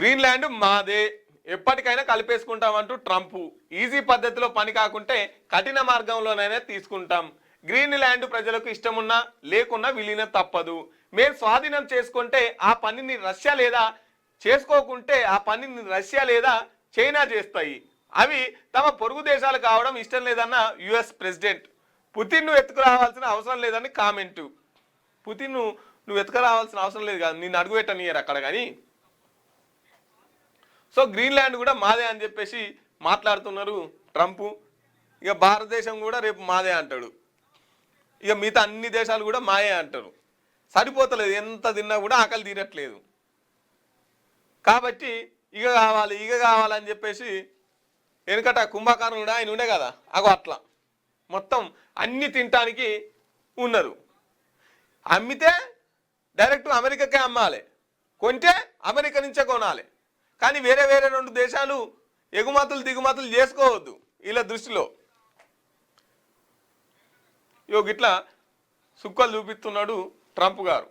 Greenland మాదే, ఎప్పటికైనా కలిపేసుకుంటామంటూ Trump. Easy పద్ధతిలో పని కాకుంటే కఠిన మార్గంలోనైనా తీసుకుంటాం. గ్రీన్లాండ్ ప్రజలకు ఇష్టమున్నా లేకున్నా విలీనం తప్పదు. మేము స్వాధీనం చేసుకుంటే ఆ పనిని రష్యా లేదా చేసుకోకుంటే ఆ పనిని రష్యా లేదా చైనా చేస్తాయి. అవి తమ పొరుగు దేశాలు కావడం ఇష్టం లేదన్న యుఎస్ ప్రెసిడెంట్. పుతిన్ను ఎత్తుకురావాల్సిన అవసరం లేదని కామెంటు. పుతిన్ను నువ్వు ఎత్తుకురావాల్సిన అవసరం లేదు కదా, నిన్ను అడుగుపెట్టనియరు అక్కడ. కానీ సో గ్రీన్లాండ్ కూడా మాదే అని చెప్పేసి మాట్లాడుతున్నారు ట్రంప్. ఇక భారతదేశం కూడా రేపు మాదే అంటాడు. ఇక మిగతా అన్ని దేశాలు కూడా మాయే అంటారు. సరిపోతలేదు, ఎంత తిన్నా కూడా ఆకలి తీరట్లేదు. కాబట్టి ఇక కావాలని చెప్పేసి వెనుకట కుంభకర్ణుడు కూడా ఆయన ఉండే కదా, అగో అట్లా మొత్తం అన్ని తినటానికి ఉన్నారు. అమ్మితే డైరెక్ట్ అమెరికాకే అమ్మాలి, కొంటే అమెరికా నుంచే కొనాలి. కానీ వేరే వేరే రెండు దేశాలు ఎగుమతులు దిగుమతులు చేసుకోవద్దు వీళ్ళ దృష్టిలో. గిట్లా సుక్కలు చూపిస్తున్నాడు ట్రంప్ గారు.